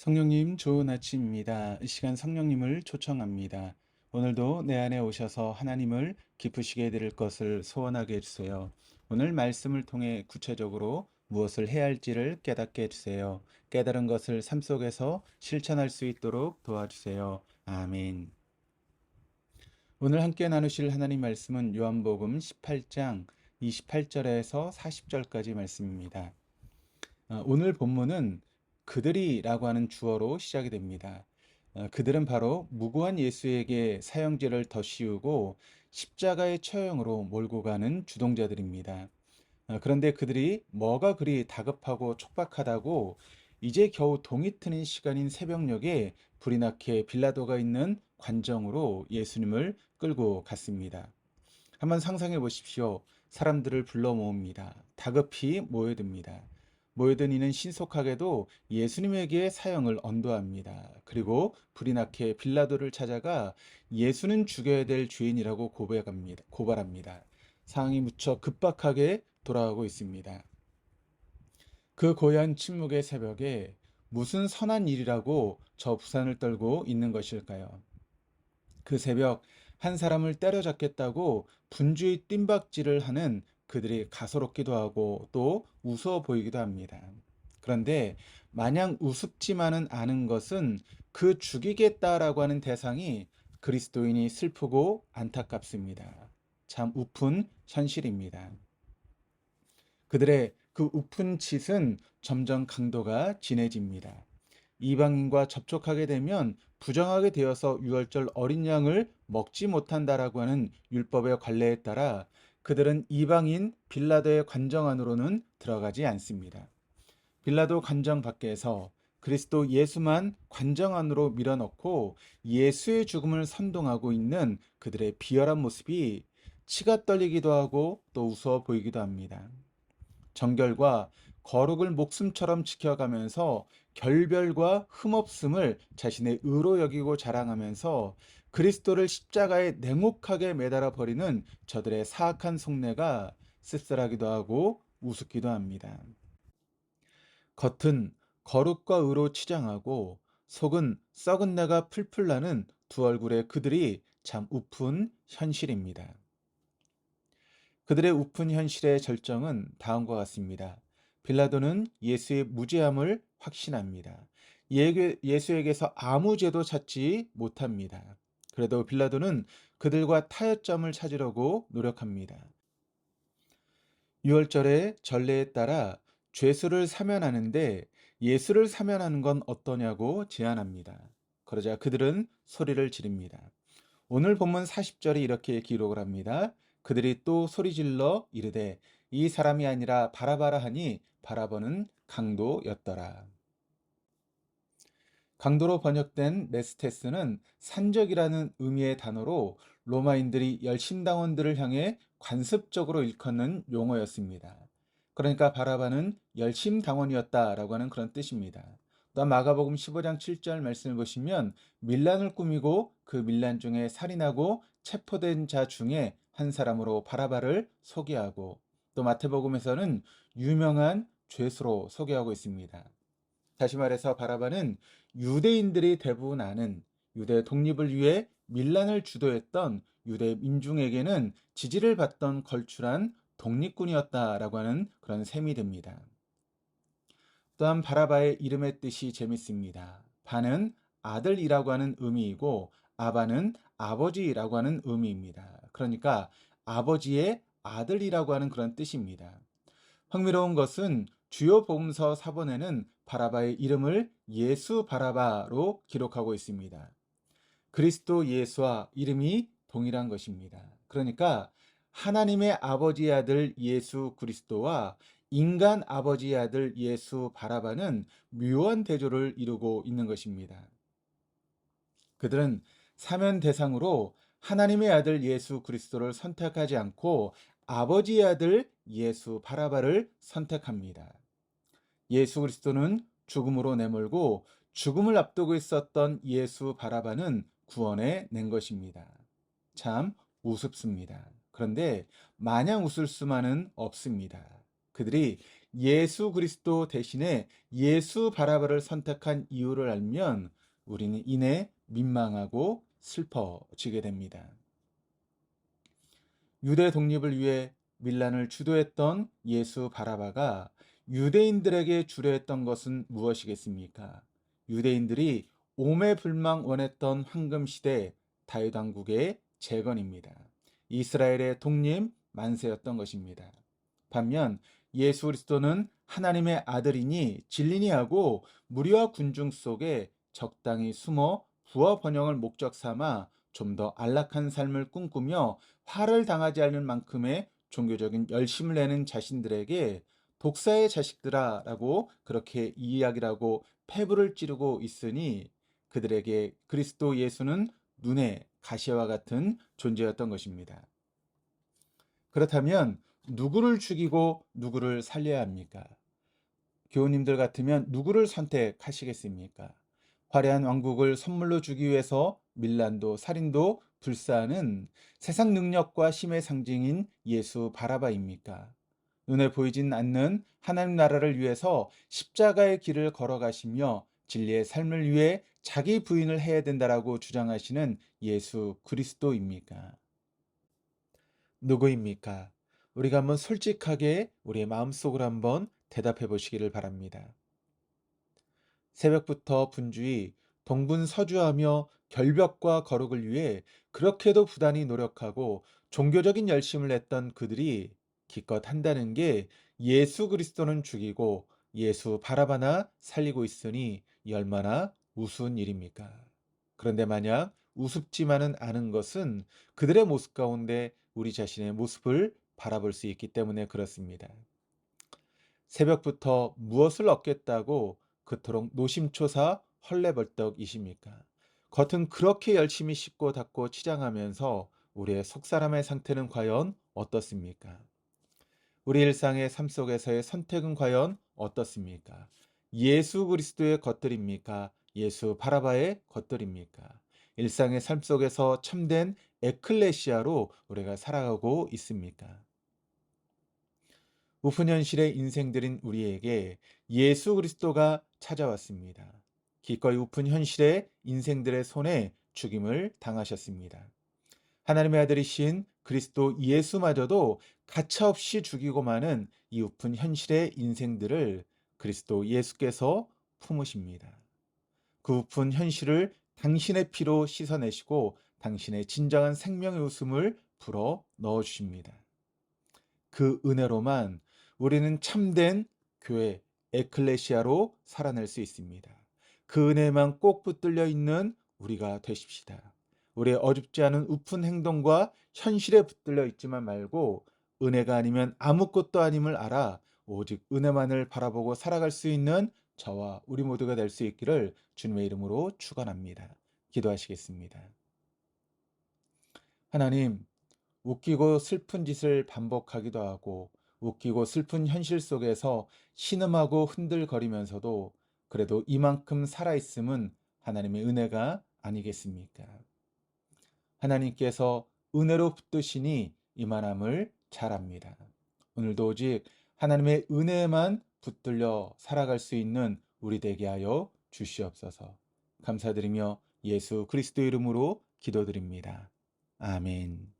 성령님, 좋은 아침입니다. 이 시간 성령님을 초청합니다. 오늘도 내 안에 오셔서 하나님을 기쁘시게 해드릴 것을 소원하게 해주세요. 오늘 말씀을 통해 구체적으로 무엇을 해야 할지를 깨닫게 해주세요. 깨달은 것을 삶 속에서 실천할 수 있도록 도와주세요. 아멘. 오늘 함께 나누실 하나님 말씀은 요한복음 18장 28절에서 40절까지 말씀입니다. 오늘 본문은 그들이라고 하는 주어로 시작이 됩니다. 그들은 바로 무고한 예수에게 사형제를 더 씌우고 십자가의 처형으로 몰고 가는 주동자들입니다. 그런데 그들이 뭐가 그리 다급하고 촉박하다고 이제 겨우 동이 트는 시간인 새벽녘에 불이 나게 빌라도가 있는 관정으로 예수님을 끌고 갔습니다. 한번 상상해 보십시오. 사람들을 불러 모읍니다. 다급히 모여듭니다. 모여든 이는 신속하게도 예수님에게 사형을 언도합니다. 그리고 불이 나게 빌라도를 찾아가 예수는 죽여야 될 죄인이라고 고발합니다. 상황이 무척 급박하게 돌아가고 있습니다. 그 고요한 침묵의 새벽에 무슨 선한 일이라고 저 부산을 떨고 있는 것일까요? 그 새벽 한 사람을 때려잡겠다고 분주히 뜀박질을 하는 그들이 가소롭기도 하고 또 우스워 보이기도 합니다. 그런데 마냥 우습지만은 않은 것은 그 죽이겠다라고 하는 대상이 그리스도인이 슬프고 안타깝습니다. 참 우픈 현실입니다. 그들의 그 우픈 짓은 점점 강도가 진해집니다. 이방인과 접촉하게 되면 부정하게 되어서 유월절 어린 양을 먹지 못한다라고 하는 율법의 관례에 따라 그들은 이방인 빌라도의 관정 안으로는 들어가지 않습니다. 빌라도 관정 밖에서 그리스도 예수만 관정 안으로 밀어넣고 예수의 죽음을 선동하고 있는 그들의 비열한 모습이 치가 떨리기도 하고 또 우스워 보이기도 합니다. 정결과 거룩을 목숨처럼 지켜가면서 결별과 흠없음을 자신의 의로 여기고 자랑하면서 그리스도를 십자가에 냉혹하게 매달아 버리는 저들의 사악한 속내가 씁쓸하기도 하고 우습기도 합니다. 겉은 거룩과 의로 치장하고 속은 썩은 내가 풀풀 나는 두 얼굴의 그들이 참 우픈 현실입니다. 그들의 우픈 현실의 절정은 다음과 같습니다. 빌라도는 예수의 무죄함을 확신합니다. 예수에게서 아무 죄도 찾지 못합니다. 그래도 빌라도는 그들과 타협점을 찾으려고 노력합니다. 유월절의 전례에 따라 죄수를 사면하는데 예수를 사면하는 건 어떠냐고 제안합니다. 그러자 그들은 소리를 지릅니다. 오늘 본문 40절에 이렇게 기록을 합니다. 그들이 또 소리질러 이르되 이 사람이 아니라 바라바라 하니 바라보는 강도였더라. 강도로 번역된 메스테스는 산적이라는 의미의 단어로 로마인들이 열심당원들을 향해 관습적으로 일컫는 용어였습니다. 그러니까 바라바는 열심당원이었다라고 하는 그런 뜻입니다. 또한 마가복음 15장 7절 말씀을 보시면 밀란을 꾸미고 그 밀란 중에 살인하고 체포된 자 중에 한 사람으로 바라바를 소개하고 또 마태복음에서는 유명한 죄수로 소개하고 있습니다. 다시 말해서 바라바는 유대인들이 대부분 아는 유대 독립을 위해 밀란을 주도했던 유대 민중에게는 지지를 받던 걸출한 독립군이었다라고 하는 그런 셈이 됩니다. 또한 바라바의 이름의 뜻이 재밌습니다. 바는 아들이라고 하는 의미이고 아바는 아버지라고 하는 의미입니다. 그러니까 아버지의 아들이라고 하는 그런 뜻입니다. 흥미로운 것은 주요 복음서 사본에는 바라바의 이름을 예수 바라바로 기록하고 있습니다. 그리스도 예수와 이름이 동일한 것입니다. 그러니까 하나님의 아버지의 아들 예수 그리스도와 인간 아버지의 아들 예수 바라바는 묘한 대조를 이루고 있는 것입니다. 그들은 사면 대상으로 하나님의 아들 예수 그리스도를 선택하지 않고 아버지의 아들 예수 바라바를 선택합니다. 예수 그리스도는 죽음으로 내몰고 죽음을 앞두고 있었던 예수 바라바는 구원해 낸 것입니다. 참 우습습니다. 그런데 마냥 웃을 수만은 없습니다. 그들이 예수 그리스도 대신에 예수 바라바를 선택한 이유를 알면 우리는 이내 민망하고 슬퍼지게 됩니다. 유대 독립을 위해 밀란을 주도했던 예수 바라바가 유대인들에게 주려했던 것은 무엇이겠습니까? 유대인들이 오매불망 원했던 황금시대 다윗 왕국의 재건입니다. 이스라엘의 독립 만세였던 것입니다. 반면 예수 그리스도는 하나님의 아들이니 진리니 하고 무리와 군중 속에 적당히 숨어 부와 번영을 목적 삼아 좀 더 안락한 삶을 꿈꾸며 화를 당하지 않을 만큼의 종교적인 열심을 내는 자신들에게 독사의 자식들아라고 그렇게 이야기를 하고 패부를 찌르고 있으니 그들에게 그리스도 예수는 눈의 가시와 같은 존재였던 것입니다. 그렇다면 누구를 죽이고 누구를 살려야 합니까? 교우님들 같으면 누구를 선택하시겠습니까? 화려한 왕국을 선물로 주기 위해서 밀란도 살인도 불사하는 세상 능력과 힘의 상징인 예수 바라바입니까? 눈에 보이진 않는 하나님 나라를 위해서 십자가의 길을 걸어가시며 진리의 삶을 위해 자기 부인을 해야 된다라고 주장하시는 예수 그리스도입니까? 누구입니까? 우리가 한번 솔직하게 우리의 마음속으로 한번 대답해 보시기를 바랍니다. 새벽부터 분주히 동분서주하며 결벽과 거룩을 위해 그렇게도 부단히 노력하고 종교적인 열심을 냈던 그들이 기껏 한다는 게 예수 그리스도는 죽이고 예수 바라바나 살리고 있으니 이 얼마나 우스운 일입니까? 그런데 만약 우습지만은 않은 것은 그들의 모습 가운데 우리 자신의 모습을 바라볼 수 있기 때문에 그렇습니다. 새벽부터 무엇을 얻겠다고 그토록 노심초사 헐레벌떡이십니까? 겉은 그렇게 열심히 씻고 닦고 치장하면서 우리의 속사람의 상태는 과연 어떻습니까? 우리 일상의 삶 속에서의 선택은 과연 어떻습니까? 예수 그리스도의 것들입니까? 예수 바라바의 것들입니까? 일상의 삶 속에서 참된 에클레시아로 우리가 살아가고 있습니까? 우픈 현실의 인생들인 우리에게 예수 그리스도가 찾아왔습니다. 기꺼이 우픈 현실의 인생들의 손에 죽임을 당하셨습니다. 하나님의 아들이신 그리스도 예수마저도 가차없이 죽이고 마는 이 우픈 현실의 인생들을 그리스도 예수께서 품으십니다. 그 우픈 현실을 당신의 피로 씻어내시고 당신의 진정한 생명의 웃음을 불어 넣어주십니다. 그 은혜로만 우리는 참된 교회, 에클레시아로 살아낼 수 있습니다. 그 은혜만 꼭 붙들려 있는 우리가 되십시다. 우리의 어줍지 않은 우픈 행동과 현실에 붙들려 있지만 말고 은혜가 아니면 아무것도 아님을 알아 오직 은혜만을 바라보고 살아갈 수 있는 저와 우리 모두가 될 수 있기를 주님의 이름으로 축원합니다. 기도하시겠습니다. 하나님, 웃기고 슬픈 짓을 반복하기도 하고 웃기고 슬픈 현실 속에서 신음하고 흔들거리면서도 그래도 이만큼 살아있음은 하나님의 은혜가 아니겠습니까? 하나님께서 은혜로 붙드시니 이만함을 잘 압니다. 오늘도 오직 하나님의 은혜에만 붙들려 살아갈 수 있는 우리 되게 하여 주시옵소서. 감사드리며 예수 그리스도 이름으로 기도드립니다. 아멘.